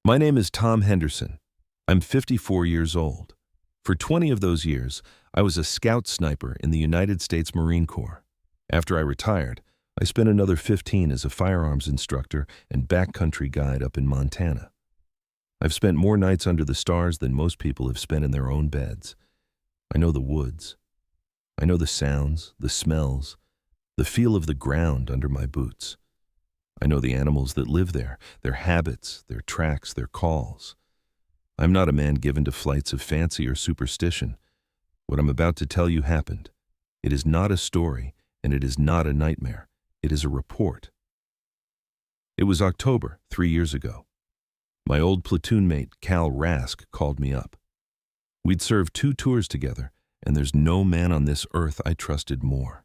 My name is Tom Henderson. I'm 54 years old. For 20 of those years, I was a scout sniper in the United States Marine Corps. After I retired, I spent another 15 as a firearms instructor and backcountry guide up in Montana. I've spent more nights under the stars than most people have spent in their own beds. I know the woods. I know the sounds, the smells, the feel of the ground under my boots. I know the animals that live there, their habits, their tracks, their calls. I'm not a man given to flights of fancy or superstition. What I'm about to tell you happened. It is not a story, and it is not a nightmare. It is a report. It was October, 3 years ago. My old platoon mate, Cal Rask, called me up. We'd served 2 tours together, and there's no man on this earth I trusted more.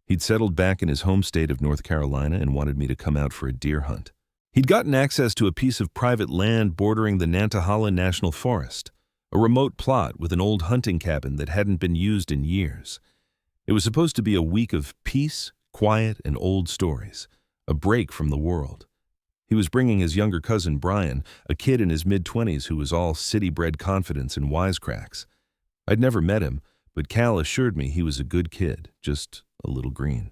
He'd settled back in his home state of North Carolina and wanted me to come out for a deer hunt. He'd gotten access to a piece of private land bordering the Nantahala National Forest, a remote plot with an old hunting cabin that hadn't been used in years. It was supposed to be a week of peace, quiet, and old stories, a break from the world. He was bringing his younger cousin Brian, a kid in his mid-20s who was all city-bred confidence and wisecracks. I'd never met him, but Cal assured me he was a good kid, just a little green.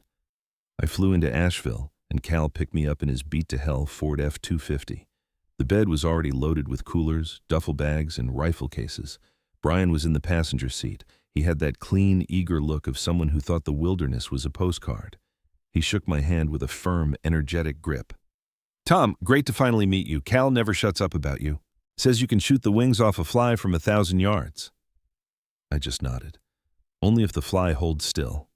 I flew into Asheville, and Cal picked me up in his beat-to-hell Ford F-250. The bed was already loaded with coolers, duffel bags, and rifle cases. Brian was in the passenger seat. He had that clean, eager look of someone who thought the wilderness was a postcard. He shook my hand with a firm, energetic grip. "Tom, great to finally meet you. Cal never shuts up about you. Says you can shoot the wings off a fly from 1,000 yards. I just nodded. Only if the fly holds still.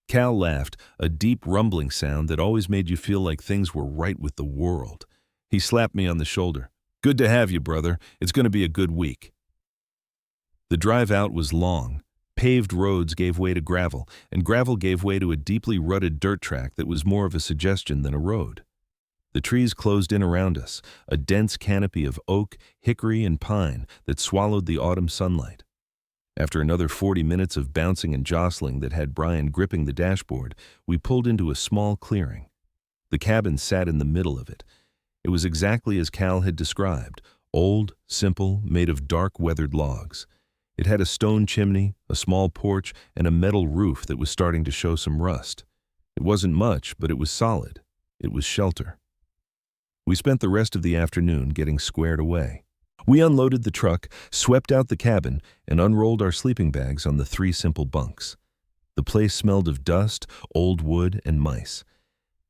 Cal laughed, a deep rumbling sound that always made you feel like things were right with the world. He slapped me on the shoulder. "Good to have you, brother. It's going to be a good week." The drive out was long. Paved roads gave way to gravel, and gravel gave way to a deeply rutted dirt track that was more of a suggestion than a road. The trees closed in around us, a dense canopy of oak, hickory, and pine that swallowed the autumn sunlight. After another 40 minutes of bouncing and jostling that had Brian gripping the dashboard, we pulled into a small clearing. The cabin sat in the middle of it. It was exactly as Cal had described, old, simple, made of dark, weathered logs. It had a stone chimney, a small porch, and a metal roof that was starting to show some rust. It wasn't much, but it was solid. It was shelter. We spent the rest of the afternoon getting squared away. We unloaded the truck, swept out the cabin, and unrolled our sleeping bags on the 3 simple bunks. The place smelled of dust, old wood, and mice.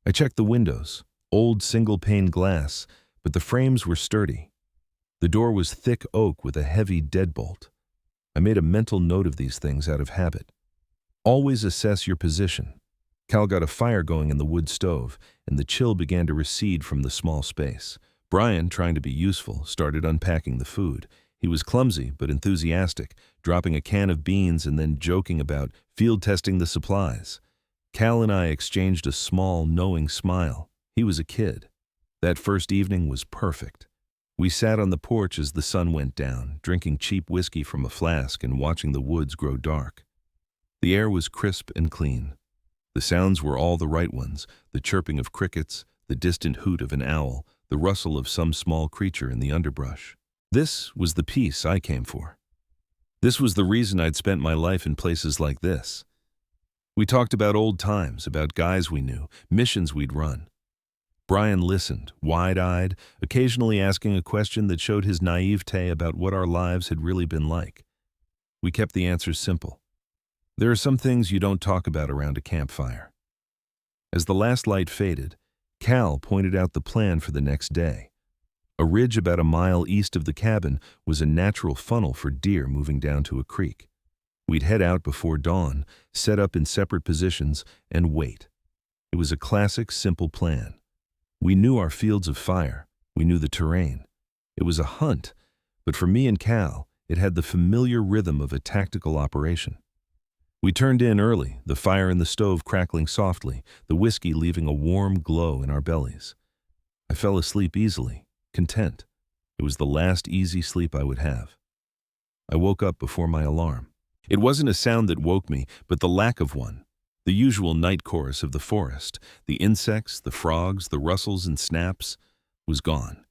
I checked the windows, old single-pane glass, but the frames were sturdy. The door was thick oak with a heavy deadbolt. I made a mental note of these things out of habit. Always assess your position. Cal got a fire going in the wood stove, and the chill began to recede from the small space. Brian, trying to be useful, started unpacking the food. He was clumsy but enthusiastic, dropping a can of beans and then joking about field testing the supplies. Cal and I exchanged a small, knowing smile. He was a kid. That first evening was perfect. We sat on the porch as the sun went down, drinking cheap whiskey from a flask and watching the woods grow dark. The air was crisp and clean. The sounds were all the right ones, the chirping of crickets, the distant hoot of an owl, the rustle of some small creature in the underbrush. This was the peace I came for. This was the reason I'd spent my life in places like this. We talked about old times, about guys we knew, missions we'd run. Brian listened, wide-eyed, occasionally asking a question that showed his naivete about what our lives had really been like. We kept the answers simple. There are some things you don't talk about around a campfire. As the last light faded, Cal pointed out the plan for the next day. A ridge about a mile east of the cabin was a natural funnel for deer moving down to a creek. We'd head out before dawn, set up in separate positions, and wait. It was a classic, simple plan. We knew our fields of fire. We knew the terrain. It was a hunt, but for me and Cal, it had the familiar rhythm of a tactical operation. We turned in early, the fire in the stove crackling softly, the whiskey leaving a warm glow in our bellies. I fell asleep easily, content. It was the last easy sleep I would have. I woke up before my alarm. It wasn't a sound that woke me, but the lack of one. The usual night chorus of the forest, the insects, the frogs, the rustles and snaps, was gone.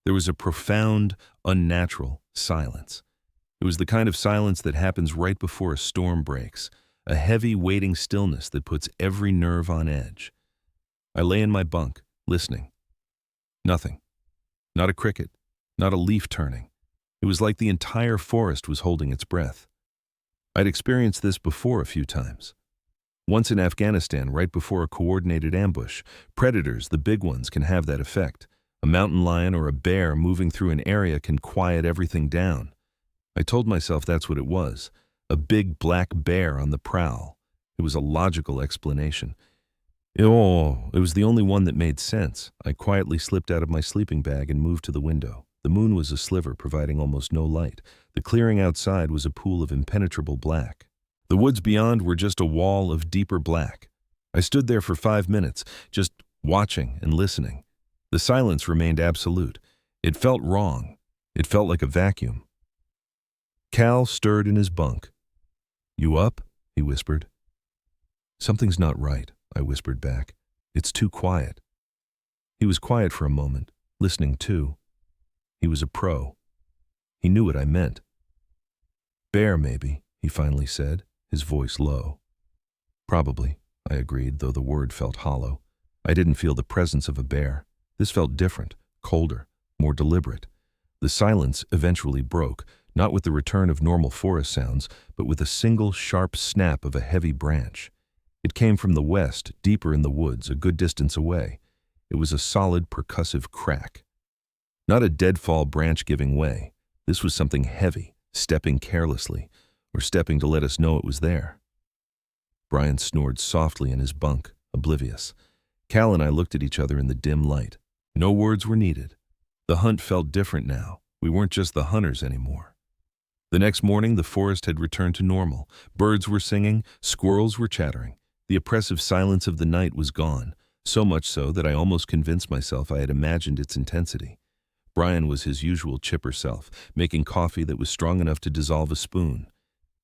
There was a profound, unnatural silence. It was the kind of silence that happens right before a storm breaks, a heavy, waiting stillness that puts every nerve on edge. I lay in my bunk, listening. Nothing. Not a cricket, not a leaf turning. It was like the entire forest was holding its breath. I'd experienced this before a few times. Once in Afghanistan, right before a coordinated ambush, predators, the big ones, can have that effect. A mountain lion or a bear moving through an area can quiet everything down. I told myself that's what it was, a big black bear on the prowl. It was a logical explanation. It was the only one that made sense. I quietly slipped out of my sleeping bag and moved to the window. The moon was a sliver, providing almost no light. The clearing outside was a pool of impenetrable black. The woods beyond were just a wall of deeper black. I stood there for 5 minutes, just watching and listening. The silence remained absolute. It felt wrong. It felt like a vacuum. Cal stirred in his bunk. "You up?" he whispered. "Something's not right," I whispered back. "It's too quiet." He was quiet for a moment, listening too. He was a pro. He knew what I meant. "Bear, maybe," he finally said, his voice low. "Probably," I agreed, though the word felt hollow. I didn't feel the presence of a bear. This felt different, colder, more deliberate. The silence eventually broke, not with the return of normal forest sounds, but with a single sharp snap of a heavy branch. It came from the west, deeper in the woods, a good distance away. It was a solid, percussive crack. Not a deadfall branch giving way. This was something heavy, stepping carelessly, or stepping to let us know it was there. Brian snored softly in his bunk, oblivious. Cal and I looked at each other in the dim light. No words were needed. The hunt felt different now. We weren't just the hunters anymore. The next morning, the forest had returned to normal. Birds were singing, squirrels were chattering. The oppressive silence of the night was gone, so much so that I almost convinced myself I had imagined its intensity. Brian was his usual chipper self, making coffee that was strong enough to dissolve a spoon.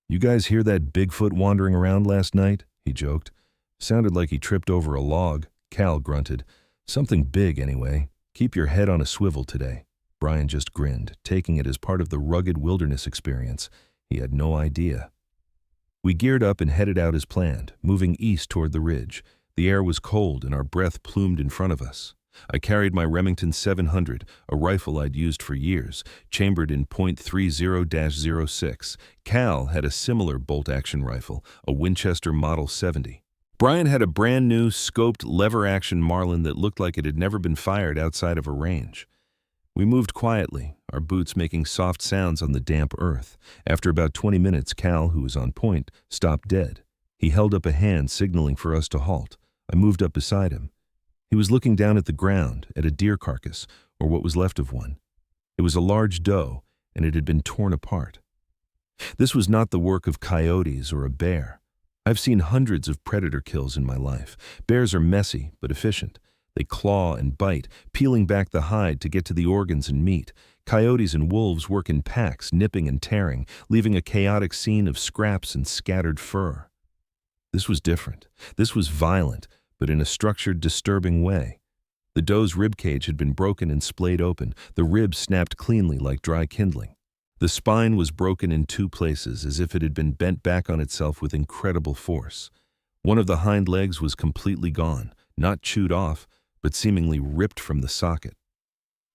"You guys hear that Bigfoot wandering around last night?" he joked. "Sounded like he tripped over a log." Cal grunted. "Something big, anyway. Keep your head on a swivel today." Brian just grinned, taking it as part of the rugged wilderness experience. He had no idea. We geared up and headed out as planned, moving east toward the ridge. The air was cold and our breath plumed in front of us. I carried my Remington 700, a rifle I'd used for years, chambered in .30-06. Cal had a similar bolt-action rifle, a Winchester Model 70. Brian had a brand-new, scoped, lever-action Marlin that looked like it had never been fired outside of a range. We moved quietly, our boots making soft sounds on the damp earth. After about 20 minutes, Cal, who was on point, stopped dead. He held up a hand, signaling for us to halt. I moved up beside him. He was looking down at the ground, at a deer carcass, or what was left of one. It was a large doe, and it had been torn apart. This was not the work of coyotes or a bear. I've seen hundreds of predator kills in my life. Bears are messy, but efficient. They claw and bite, peeling back the hide to get to the organs and meat. Coyotes and wolves work in packs, nipping and tearing, leaving a chaotic scene of scraps and scattered fur. This was different. This was violent, but in a structured, disturbing way. The doe's ribcage had been broken and splayed open, the ribs snapped cleanly like dry kindling. The spine was broken in 2 places, as if it had been bent back on itself with incredible force. One of the hind legs was completely gone, not chewed off, but seemingly ripped from the socket.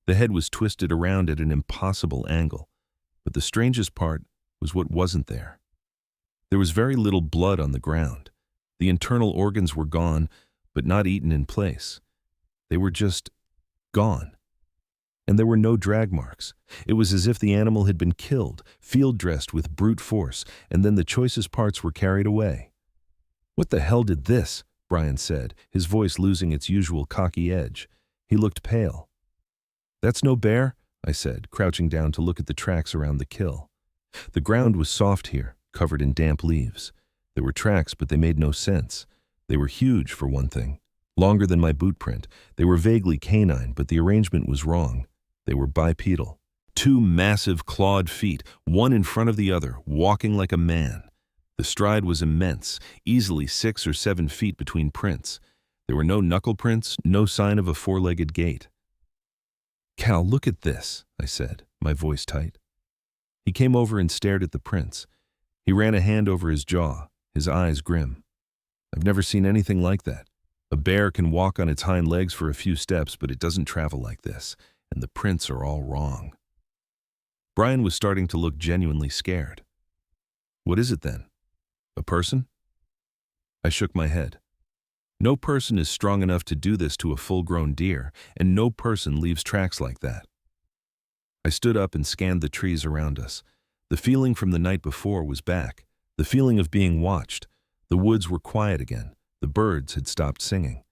The head was twisted around at an impossible angle, but the strangest part was what wasn't there. There was very little blood on the ground. The internal organs were gone, but not eaten in place. They were just gone. And there were no drag marks. It was as if the animal had been killed, field-dressed with brute force, and then the choicest parts were carried away. "What the hell did this?" Brian said, his voice losing its usual cocky edge. He looked pale. "That's no bear," I said, crouching down to look at the tracks around the kill. The ground was soft here, covered in damp leaves. There were tracks, but they made no sense. They were huge, for one thing. Longer than my boot print. They were vaguely canine, but the arrangement was wrong. They were bipedal. 2 massive clawed feet, one in front of the other, walking like a man. The stride was immense, easily 6 or 7 feet between prints. There were no knuckle prints, no sign of a 4-legged gait. Cal, look at this, I said, my voice tight. He came over and stared at the prints. He ran a hand over his jaw, his eyes grim. I've never seen anything like that. A bear can walk on its hind legs for a few steps, but it doesn't travel like this, and the prints are all wrong. Brian was starting to look genuinely scared. What is it then? A person? I shook my head. No person is strong enough to do this to a full-grown deer, and no person leaves tracks like that. I stood up and scanned the trees around us. The feeling from the night before was back, the feeling of being watched. The woods were quiet again. The birds had stopped singing.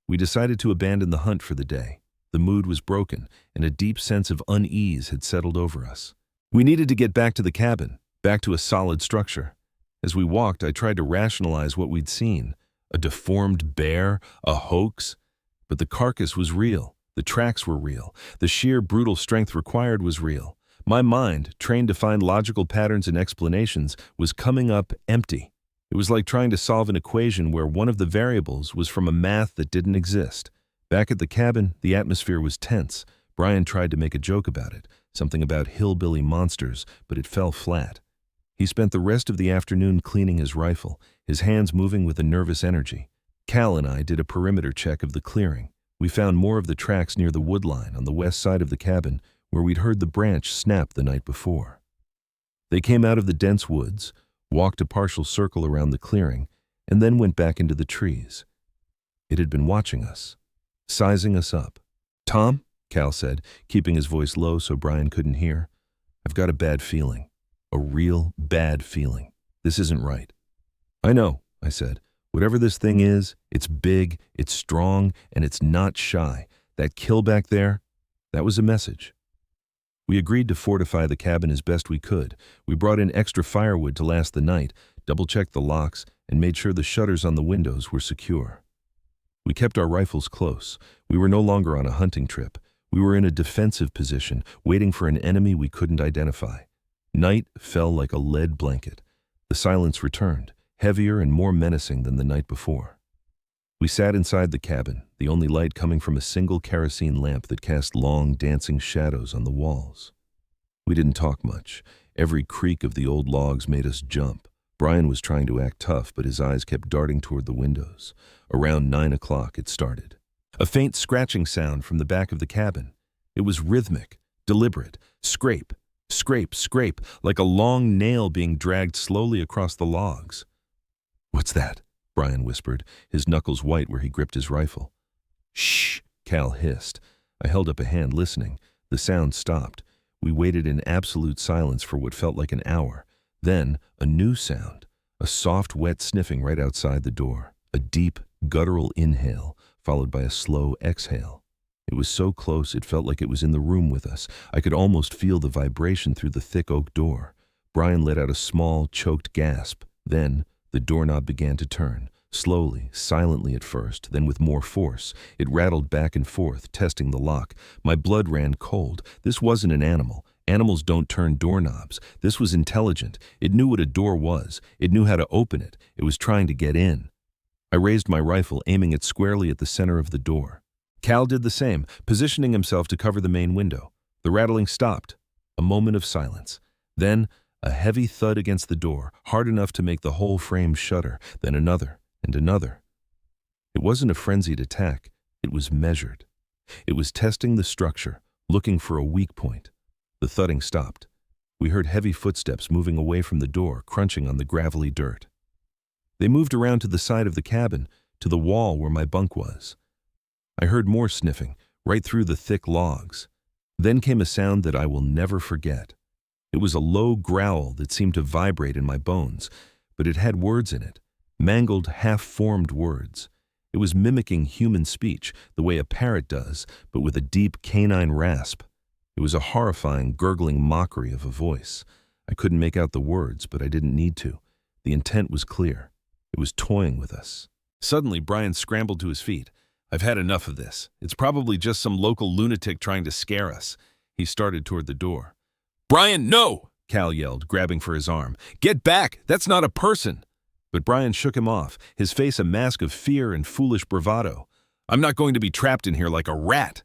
We decided to abandon the hunt for the day. The mood was broken, and a deep sense of unease had settled over us. We needed to get back to the cabin, back to a solid structure. As we walked, I tried to rationalize what we'd seen. A deformed bear, a hoax. But the carcass was real. The tracks were real. The sheer brutal strength required was real. My mind, trained to find logical patterns and explanations, was coming up empty. It was like trying to solve an equation where one of the variables was from a math that didn't exist. Back at the cabin, the atmosphere was tense. Brian tried to make a joke about it, something about hillbilly monsters, but it fell flat. He spent the rest of the afternoon cleaning his rifle, his hands moving with a nervous energy. Cal and I did a perimeter check of the clearing. We found more of the tracks near the woodline on the west side of the cabin, where we'd heard the branch snap the night before. They came out of the dense woods, walked a partial circle around the clearing, and then went back into the trees. It had been watching us, sizing us up. "Tom," Cal said, keeping his voice low so Brian couldn't hear, "I've got a bad feeling. A real bad feeling. This isn't right." "I know," I said. "Whatever this thing is, it's big, it's strong, and it's not shy. That kill back there, that was a message." We agreed to fortify the cabin as best we could. We brought in extra firewood to last the night, double-checked the locks, and made sure the shutters on the windows were secure. We kept our rifles close. We were no longer on a hunting trip. We were in a defensive position, waiting for an enemy we couldn't identify. Night fell like a lead blanket. The silence returned, heavier and more menacing than the night before. We sat inside the cabin, the only light coming from a single kerosene lamp that cast long, dancing shadows on the walls. We didn't talk much. Every creak of the old logs made us jump. Brian was trying to act tough, but his eyes kept darting toward the windows. Around 9 o'clock, it started. A faint scratching sound from the back of the cabin. It was rhythmic, deliberate, scrape, scrape, scrape, like a long nail being dragged slowly across the logs. "What's that?" Brian whispered, his knuckles white where he gripped his rifle. "Shh," Cal hissed. I held up a hand, listening. The sound stopped. We waited in absolute silence for what felt like an hour. Then, a new sound, a soft, wet sniffing right outside the door. A deep, guttural inhale, followed by a slow exhale. It was so close it felt like it was in the room with us. I could almost feel the vibration through the thick oak door. Brian let out a small, choked gasp. Then, the doorknob began to turn, slowly, silently at first, then with more force. It rattled back and forth, testing the lock. My blood ran cold. This wasn't an animal. Animals don't turn doorknobs. This was intelligent. It knew what a door was. It knew how to open it. It was trying to get in. I raised my rifle, aiming it squarely at the center of the door. Cal did the same, positioning himself to cover the main window. The rattling stopped. A moment of silence. Then, a heavy thud against the door, hard enough to make the whole frame shudder, then another and another. It wasn't a frenzied attack. It was measured. It was testing the structure, looking for a weak point. The thudding stopped. We heard heavy footsteps moving away from the door, crunching on the gravelly dirt. They moved around to the side of the cabin, to the wall where my bunk was. I heard more sniffing, right through the thick logs. Then came a sound that I will never forget. It was a low growl that seemed to vibrate in my bones, but it had words in it, mangled, half-formed words. It was mimicking human speech, the way a parrot does, but with a deep canine rasp. It was a horrifying, gurgling mockery of a voice. I couldn't make out the words, but I didn't need to. The intent was clear. It was toying with us. Suddenly, Brian scrambled to his feet. "I've had enough of this. It's probably just some local lunatic trying to scare us." He started toward the door. "Brian, no!" Cal yelled, grabbing for his arm. "Get back! That's not a person!" But Brian shook him off, his face a mask of fear and foolish bravado. "I'm not going to be trapped in here like a rat."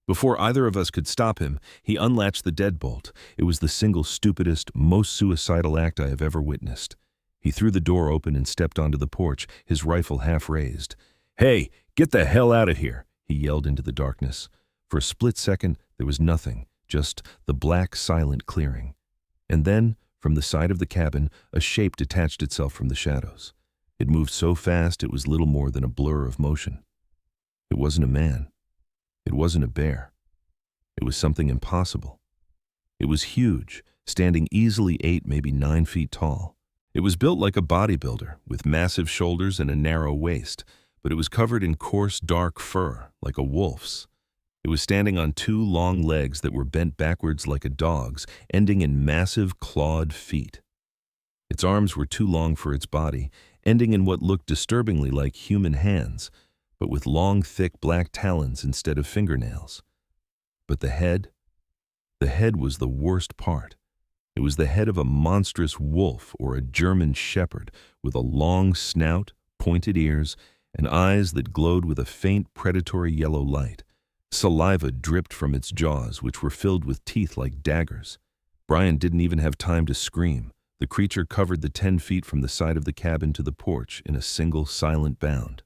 Before either of us could stop him, he unlatched the deadbolt. It was the single stupidest, most suicidal act I have ever witnessed. He threw the door open and stepped onto the porch, his rifle half raised. "Hey, get the hell out of here," he yelled into the darkness. For a split second, there was nothing, just the black, silent clearing. And then, from the side of the cabin, a shape detached itself from the shadows. It moved so fast it was little more than a blur of motion. It wasn't a man. It wasn't a bear. It was something impossible. It was huge, standing easily 8, maybe 9 feet tall. It was built like a bodybuilder, with massive shoulders and a narrow waist, but it was covered in coarse, dark fur, like a wolf's. It was standing on 2 long legs that were bent backwards like a dog's, ending in massive, clawed feet. Its arms were too long for its body, ending in what looked disturbingly like human hands, but with long, thick black talons instead of fingernails. But the head was the worst part. It was the head of a monstrous wolf or a German shepherd with a long snout, pointed ears, and eyes that glowed with a faint predatory yellow light. Saliva dripped from its jaws, which were filled with teeth like daggers. Brian didn't even have time to scream. The creature covered the 10 feet from the side of the cabin to the porch in a single silent bound.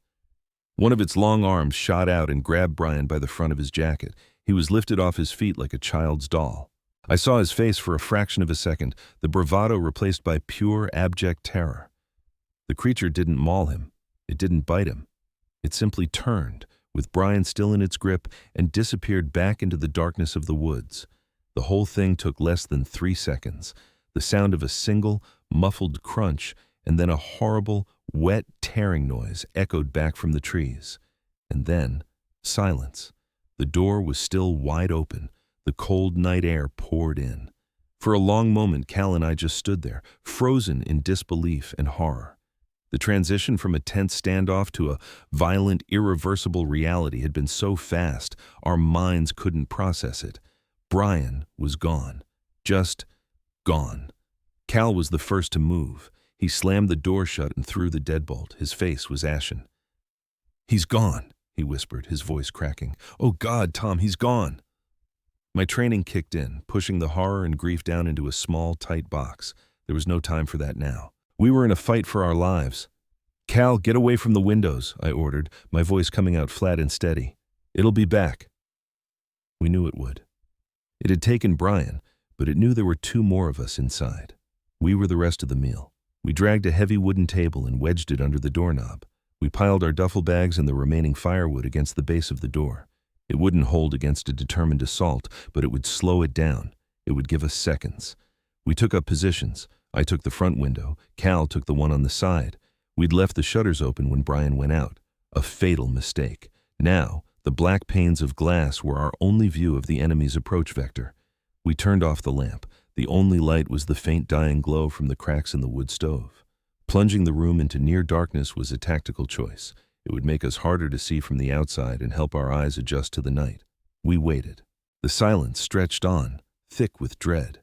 One of its long arms shot out and grabbed Brian by the front of his jacket. He was lifted off his feet like a child's doll. I saw his face for a fraction of a second, the bravado replaced by pure, abject terror. The creature didn't maul him. It didn't bite him. It simply turned, with Brian still in its grip, and disappeared back into the darkness of the woods. The whole thing took less than 3 seconds. The sound of a single, muffled crunch, and then a horrible, wet, tearing noise echoed back from the trees. And then, silence. The door was still wide open. The cold night air poured in. For a long moment, Cal and I just stood there, frozen in disbelief and horror. The transition from a tense standoff to a violent, irreversible reality had been so fast, our minds couldn't process it. Brian was gone. Just gone. Cal was the first to move. He slammed the door shut and threw the deadbolt. His face was ashen. "He's gone," he whispered, his voice cracking. "Oh God, Tom, he's gone." My training kicked in, pushing the horror and grief down into a small, tight box. There was no time for that now. We were in a fight for our lives. "Cal, get away from the windows," I ordered, my voice coming out flat and steady. "It'll be back." We knew it would. It had taken Brian, but it knew there were 2 more of us inside. We were the rest of the meal. We dragged a heavy wooden table and wedged it under the doorknob. We piled our duffel bags and the remaining firewood against the base of the door. It wouldn't hold against a determined assault, but it would slow it down. It would give us seconds. We took up positions. I took the front window. Cal took the one on the side. We'd left the shutters open when Brian went out. A fatal mistake. Now, the black panes of glass were our only view of the enemy's approach vector. We turned off the lamp. The only light was the faint dying glow from the cracks in the wood stove. Plunging the room into near darkness was a tactical choice. It would make us harder to see from the outside and help our eyes adjust to the night. We waited. The silence stretched on, thick with dread.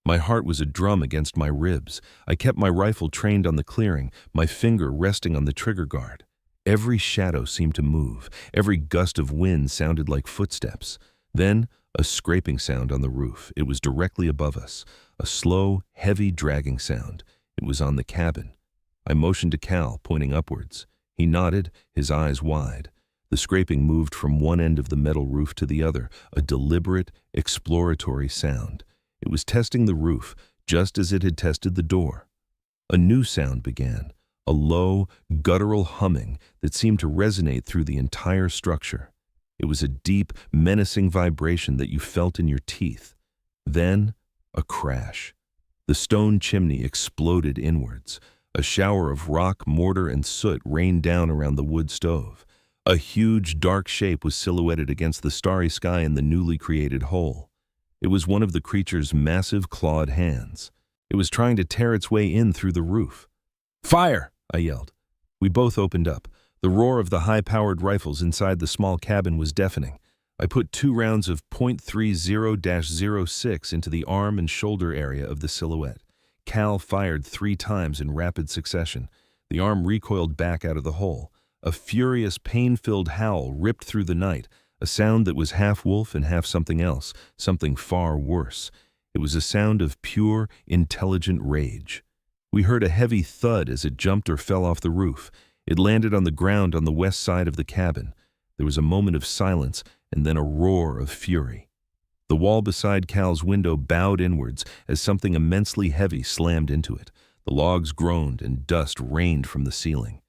My heart was a drum against my ribs. I kept my rifle trained on the clearing, my finger resting on the trigger guard. Every shadow seemed to move. Every gust of wind sounded like footsteps. Then, a scraping sound on the roof. It was directly above us. A slow, heavy dragging sound. It was on the cabin. I motioned to Cal, pointing upwards. He nodded, his eyes wide. The scraping moved from one end of the metal roof to the other, a deliberate, exploratory sound. It was testing the roof, just as it had tested the door. A new sound began, a low, guttural humming that seemed to resonate through the entire structure. It was a deep, menacing vibration that you felt in your teeth. Then, a crash. The stone chimney exploded inwards. A shower of rock, mortar, and soot rained down around the wood stove. A huge, dark shape was silhouetted against the starry sky in the newly created hole. It was one of the creature's massive clawed hands. It was trying to tear its way in through the roof. "Fire!" I yelled. We both opened up. The roar of the high-powered rifles inside the small cabin was deafening. I put 2 rounds of .30-06 into the arm and shoulder area of the silhouette. Cal fired 3 times in rapid succession. The arm recoiled back out of the hole. A furious, pain-filled howl ripped through the night. a sound that was half wolf and half something else, something far worse. It was a sound of pure, intelligent rage. We heard a heavy thud as it jumped or fell off the roof. It landed on the ground on the west side of the cabin. There was a moment of silence and then a roar of fury. The wall beside Cal's window bowed inwards as something immensely heavy slammed into it. The logs groaned and dust rained from the ceiling.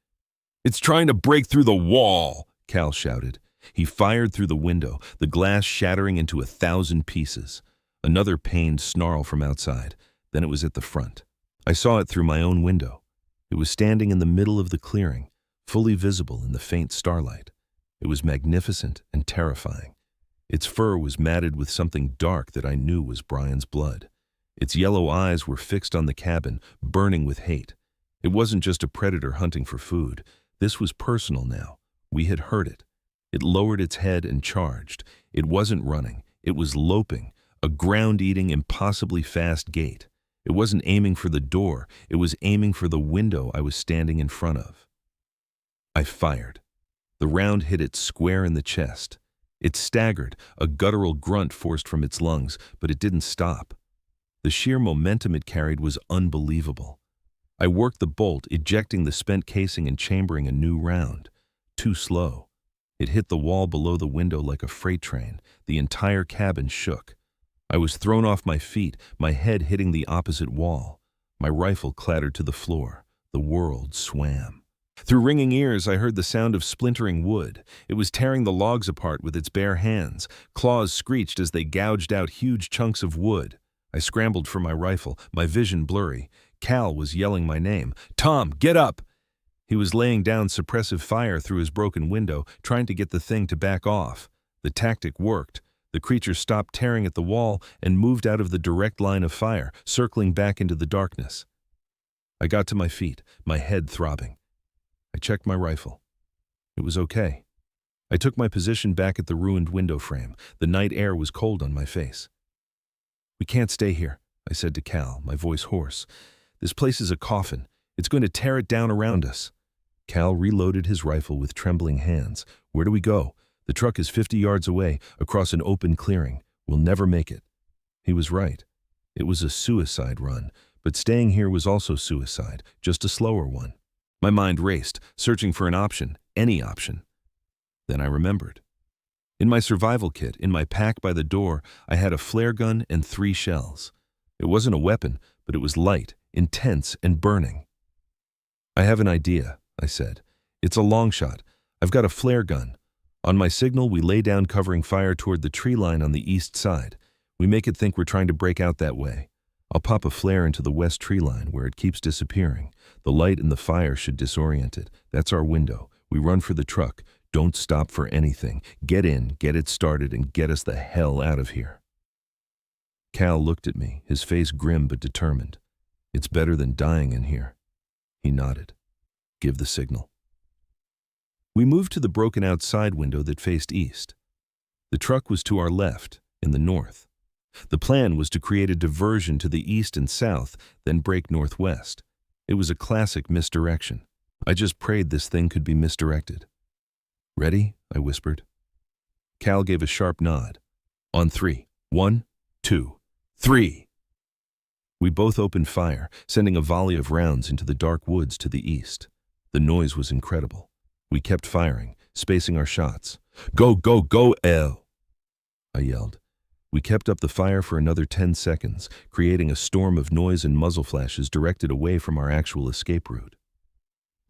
"It's trying to break through the wall!" Cal shouted. He fired through the window, the glass shattering into 1,000 pieces. Another pained snarl from outside. Then it was at the front. I saw it through my own window. It was standing in the middle of the clearing, fully visible in the faint starlight. It was magnificent and terrifying. Its fur was matted with something dark that I knew was Brian's blood. Its yellow eyes were fixed on the cabin, burning with hate. It wasn't just a predator hunting for food. This was personal now. We had heard it. It lowered its head and charged. It wasn't running. It was loping, a ground-eating, impossibly fast gait. It wasn't aiming for the door. It was aiming for the window I was standing in front of. I fired. The round hit it square in the chest. It staggered, a guttural grunt forced from its lungs, but it didn't stop. The sheer momentum it carried was unbelievable. I worked the bolt, ejecting the spent casing and chambering a new round. Too slow. It hit the wall below the window like a freight train. The entire cabin shook. I was thrown off my feet, my head hitting the opposite wall. My rifle clattered to the floor. The world swam. Through ringing ears, I heard the sound of splintering wood. It was tearing the logs apart with its bare hands. Claws screeched as they gouged out huge chunks of wood. I scrambled for my rifle, my vision blurry. Cal was yelling my name. "Tom, get up!" He was laying down suppressive fire through his broken window, trying to get the thing to back off. The tactic worked. The creature stopped tearing at the wall and moved out of the direct line of fire, circling back into the darkness. I got to my feet, my head throbbing. I checked my rifle. It was okay. I took my position back at the ruined window frame. The night air was cold on my face. "We can't stay here," I said to Cal, my voice hoarse. "This place is a coffin. It's going to tear it down around us." Cal reloaded his rifle with trembling hands. "Where do we go? The truck is 50 yards away, across an open clearing. We'll never make it." He was right. It was a suicide run, but staying here was also suicide, just a slower one. My mind raced, searching for an option, any option. Then I remembered. In my survival kit, in my pack by the door, I had a flare gun and 3 shells. It wasn't a weapon, but it was light, intense, and burning. "I have an idea," I said. "It's a long shot. I've got a flare gun. On my signal, we lay down covering fire toward the tree line on the east side. We make it think we're trying to break out that way. I'll pop a flare into the west tree line where it keeps disappearing. The light and the fire should disorient it. That's our window. We run for the truck. Don't stop for anything. Get in, get it started, and get us the hell out of here." Cal looked at me, his face grim but determined. "It's better than dying in here." He nodded. "Give the signal." We moved to the broken-out side window that faced east. The truck was to our left, in the north. The plan was to create a diversion to the east and south, then break northwest. It was a classic misdirection. I just prayed this thing could be misdirected. "Ready?" I whispered. Cal gave a sharp nod. "On 3. 1, 2, 3. We both opened fire, sending a volley of rounds into the dark woods to the east. The noise was incredible. We kept firing, spacing our shots. "Go, go, go, El!" I yelled. We kept up the fire for another 10 seconds, creating a storm of noise and muzzle flashes directed away from our actual escape route.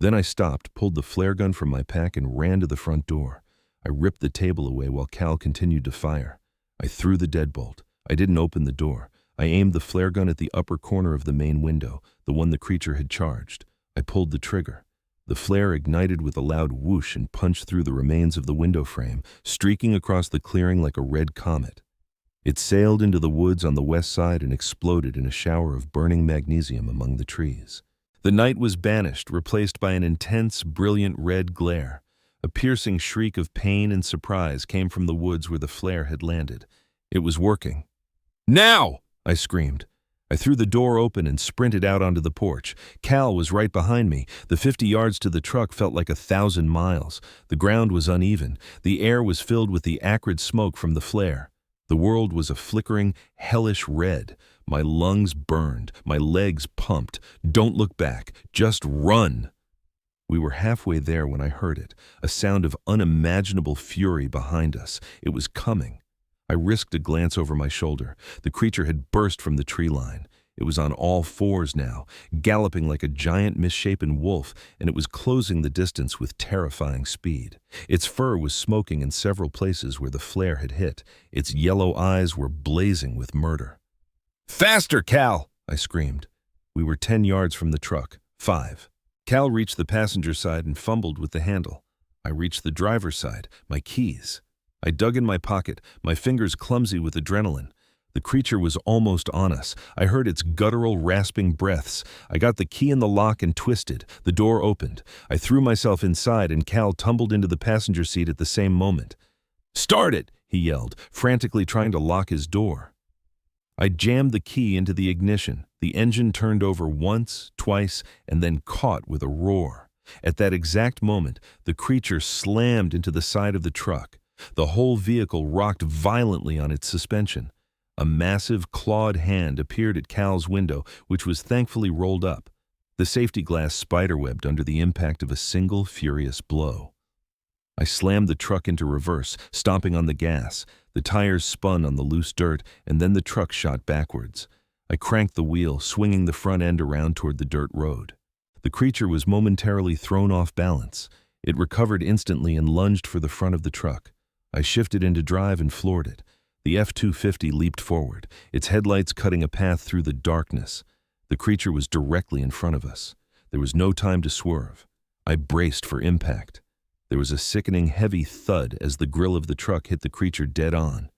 Then I stopped, pulled the flare gun from my pack, and ran to the front door. I ripped the table away while Cal continued to fire. I threw the deadbolt. I didn't open the door. I aimed the flare gun at the upper corner of the main window, the one the creature had charged. I pulled the trigger. The flare ignited with a loud whoosh and punched through the remains of the window frame, streaking across the clearing like a red comet. It sailed into the woods on the west side and exploded in a shower of burning magnesium among the trees. The night was banished, replaced by an intense, brilliant red glare. A piercing shriek of pain and surprise came from the woods where the flare had landed. It was working. "Now!" I screamed. I threw the door open and sprinted out onto the porch. Cal was right behind me. The 50 yards to the truck felt like 1,000 miles. The ground was uneven. The air was filled with the acrid smoke from the flare. The world was a flickering, hellish red. My lungs burned. My legs pumped. Don't look back. Just run. We were halfway there when I heard it, a sound of unimaginable fury behind us. It was coming. I risked a glance over my shoulder. The creature had burst from the tree line. It was on all fours now, galloping like a giant misshapen wolf, and it was closing the distance with terrifying speed. Its fur was smoking in several places where the flare had hit. Its yellow eyes were blazing with murder. "Faster, Cal!" I screamed. We were 10 yards from the truck. 5. Cal reached the passenger side and fumbled with the handle. I reached the driver's side, my keys. I dug in my pocket, my fingers clumsy with adrenaline. The creature was almost on us. I heard its guttural, rasping breaths. I got the key in the lock and twisted. The door opened. I threw myself inside and Cal tumbled into the passenger seat at the same moment. "Start it!" he yelled, frantically trying to lock his door. I jammed the key into the ignition. The engine turned over once, twice, and then caught with a roar. At that exact moment, the creature slammed into the side of the truck. The whole vehicle rocked violently on its suspension. A massive, clawed hand appeared at Cal's window, which was thankfully rolled up. The safety glass spiderwebbed under the impact of a single furious blow. I slammed the truck into reverse, stomping on the gas. The tires spun on the loose dirt, and then the truck shot backwards. I cranked the wheel, swinging the front end around toward the dirt road. The creature was momentarily thrown off balance. It recovered instantly and lunged for the front of the truck. I shifted into drive and floored it. The F-250 leaped forward, its headlights cutting a path through the darkness. The creature was directly in front of us. There was no time to swerve. I braced for impact. There was a sickening, heavy thud as the grill of the truck hit the creature dead on.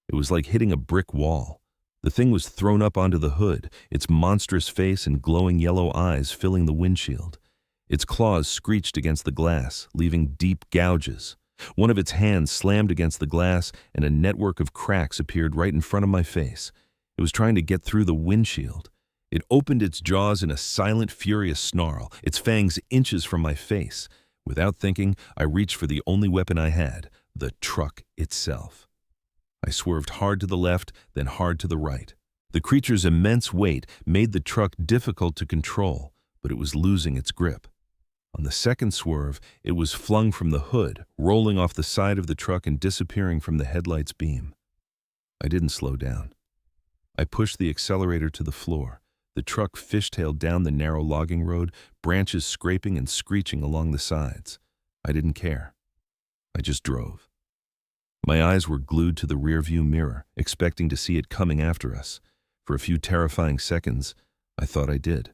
It was like hitting a brick wall. The thing was thrown up onto the hood, its monstrous face and glowing yellow eyes filling the windshield. Its claws screeched against the glass, leaving deep gouges. One of its hands slammed against the glass, and a network of cracks appeared right in front of my face. It was trying to get through the windshield. It opened its jaws in a silent, furious snarl, its fangs inches from my face. Without thinking, I reached for the only weapon I had, the truck itself. I swerved hard to the left, then hard to the right. The creature's immense weight made the truck difficult to control, but it was losing its grip. On the second swerve, it was flung from the hood, rolling off the side of the truck and disappearing from the headlight's beam. I didn't slow down. I pushed the accelerator to the floor. The truck fishtailed down the narrow logging road, branches scraping and screeching along the sides. I didn't care. I just drove. My eyes were glued to the rearview mirror, expecting to see it coming after us. For a few terrifying seconds, I thought I did.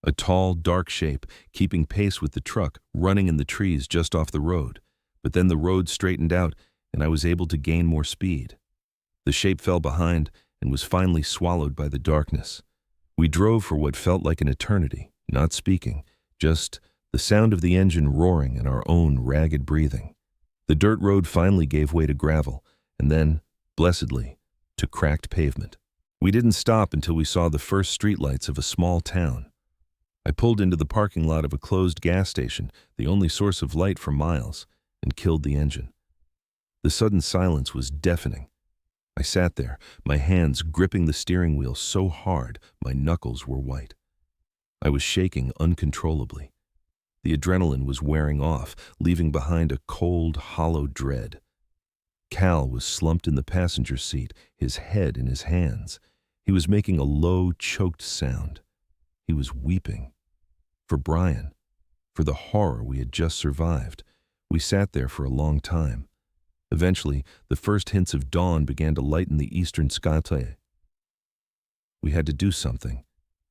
A tall, dark shape, keeping pace with the truck, running in the trees just off the road. But then the road straightened out, and I was able to gain more speed. The shape fell behind and was finally swallowed by the darkness. We drove for what felt like an eternity, not speaking, just the sound of the engine roaring and our own ragged breathing. The dirt road finally gave way to gravel, and then, blessedly, to cracked pavement. We didn't stop until we saw the first streetlights of a small town. I pulled into the parking lot of a closed gas station, the only source of light for miles, and killed the engine. The sudden silence was deafening. I sat there, my hands gripping the steering wheel so hard my knuckles were white. I was shaking uncontrollably. The adrenaline was wearing off, leaving behind a cold, hollow dread. Cal was slumped in the passenger seat, his head in his hands. He was making a low, choked sound. He was weeping. For Brian, for the horror we had just survived. We sat there for a long time. Eventually, the first hints of dawn began to lighten the eastern sky. We had to do something.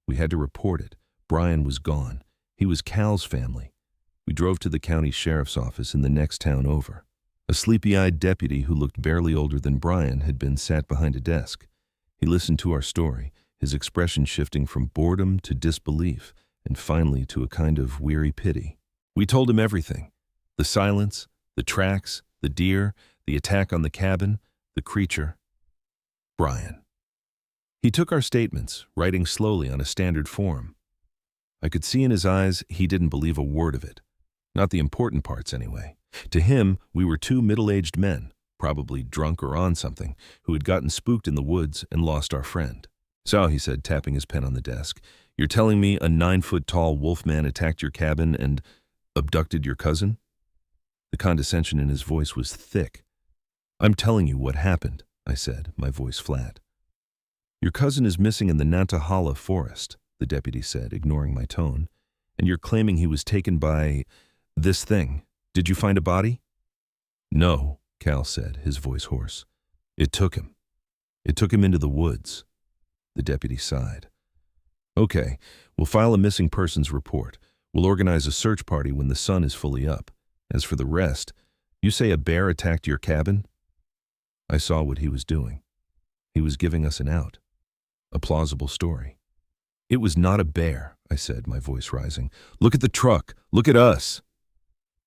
We had to report it. Brian was gone. He was Cal's family. We drove to the county sheriff's office in the next town over. A sleepy-eyed deputy who looked barely older than Brian had been sat behind a desk. He listened to our story, his expression shifting from boredom to disbelief, and finally to a kind of weary pity. We told him everything. The silence, the tracks, the deer, the attack on the cabin, the creature. Brian. He took our statements, writing slowly on a standard form. I could see in his eyes he didn't believe a word of it. Not the important parts, anyway. To him, we were two middle-aged men, probably drunk or on something, who had gotten spooked in the woods and lost our friend. "So," he said, tapping his pen on the desk, "you're telling me a 9-foot-tall wolfman attacked your cabin and abducted your cousin?" The condescension in his voice was thick. "I'm telling you what happened," I said, my voice flat. "Your cousin is missing in the Nantahala forest," the deputy said, ignoring my tone, "and you're claiming he was taken by this thing. Did you find a body?" "No," Cal said, his voice hoarse. It took him. It took him into the woods." The deputy sighed. "Okay, we'll file a missing persons report. We'll organize a search party when the sun is fully up. As for the rest, you say a bear attacked your cabin?" I saw what he was doing. He was giving us an out. A plausible story. "It was not a bear," I said, my voice rising. "Look at the truck. Look at us."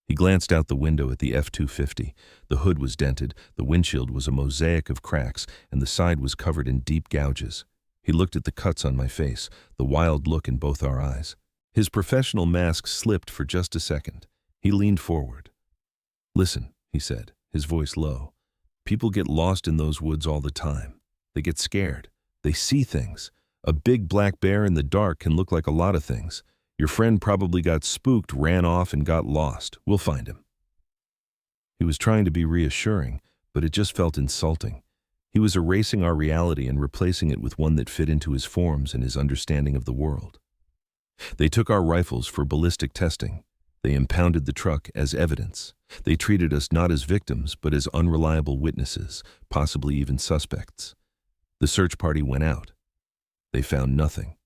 He glanced out the window at the F-250. The hood was dented, the windshield was a mosaic of cracks, and the side was covered in deep gouges. He looked at the cuts on my face, the wild look in both our eyes. His professional mask slipped for just a second. He leaned forward. "Listen," he said, his voice low. "People get lost in those woods all the time. They get scared. They see things. A big black bear in the dark can look like a lot of things. Your friend probably got spooked, ran off, and got lost. We'll find him." He was trying to be reassuring, but it just felt insulting. He was erasing our reality and replacing it with one that fit into his forms and his understanding of the world. They took our rifles for ballistic testing. They impounded the truck as evidence. They treated us not as victims, but as unreliable witnesses, possibly even suspects. The search party went out. They found nothing.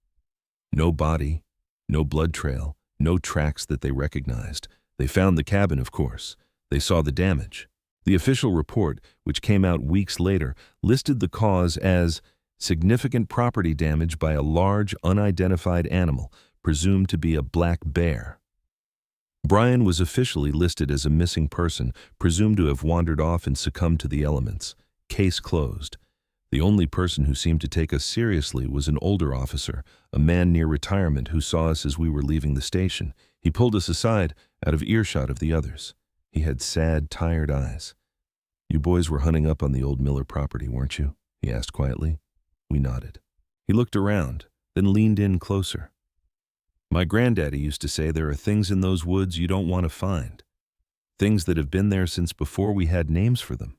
No body, no blood trail, no tracks that they recognized. They found the cabin, of course. They saw the damage. The official report, which came out weeks later, listed the cause as significant property damage by a large, unidentified animal, presumed to be a black bear. Brian was officially listed as a missing person, presumed to have wandered off and succumbed to the elements. Case closed. The only person who seemed to take us seriously was an older officer, a man near retirement who saw us as we were leaving the station. He pulled us aside, out of earshot of the others. He had sad, tired eyes. "You boys were hunting up on the old Miller property, weren't you?" he asked quietly. We nodded. He looked around, then leaned in closer. "My granddaddy used to say there are things in those woods you don't want to find. Things that have been there since before we had names for them.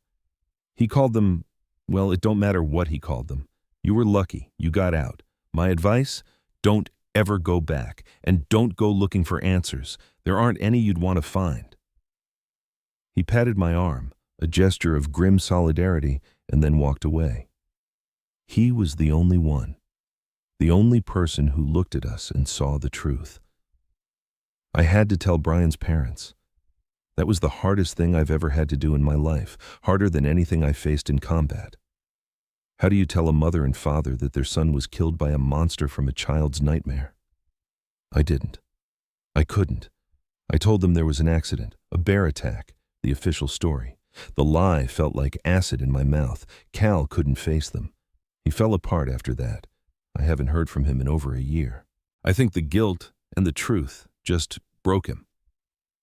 He called them, well, it don't matter what he called them. You were lucky. You got out. My advice? Don't ever go back, and don't go looking for answers. There aren't any you'd want to find." He patted my arm, a gesture of grim solidarity, and then walked away. He was the only one, the only person who looked at us and saw the truth. I had to tell Brian's parents. That was the hardest thing I've ever had to do in my life, harder than anything I faced in combat. How do you tell a mother and father that their son was killed by a monster from a child's nightmare? I didn't. I couldn't. I told them there was an accident, a bear attack, the official story. The lie felt like acid in my mouth. Cal couldn't face them. He fell apart after that. I haven't heard from him in over a year. I think the guilt and the truth just broke him.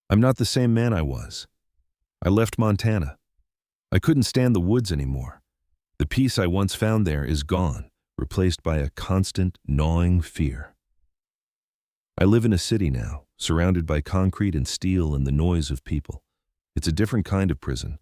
I'm not the same man I was. I left Montana. I couldn't stand the woods anymore. The peace I once found there is gone, replaced by a constant, gnawing fear. I live in a city now, surrounded by concrete and steel and the noise of people. It's a different kind of prison.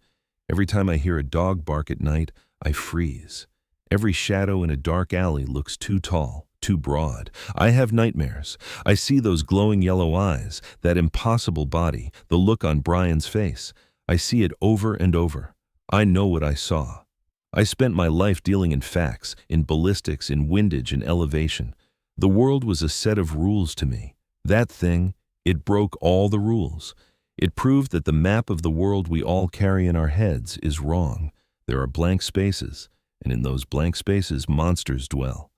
Every time I hear a dog bark at night, I freeze. Every shadow in a dark alley looks too tall, too broad. I have nightmares. I see those glowing yellow eyes, that impossible body, the look on Brian's face. I see it over and over. I know what I saw. I spent my life dealing in facts, in ballistics, in windage and elevation. The world was a set of rules to me. That thing, it broke all the rules. It proved that the map of the world we all carry in our heads is wrong. There are blank spaces, and in those blank spaces monsters dwell.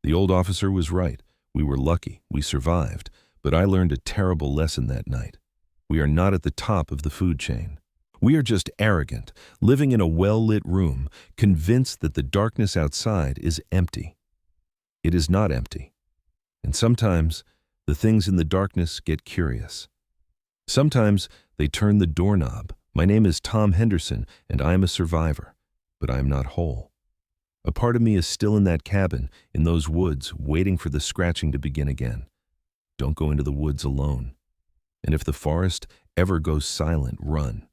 The old officer was right. We were lucky. We survived. But I learned a terrible lesson that night. We are not at the top of the food chain. We are just arrogant, living in a well-lit room, convinced that the darkness outside is empty. it is not empty. And sometimes the things in the darkness get curious. Sometimes they turn the doorknob. My name is Tom Henderson, and I am a survivor, but I am not whole. A part of me is still in that cabin, in those woods, waiting for the scratching to begin again. Don't go into the woods alone. And if the forest ever goes silent, run.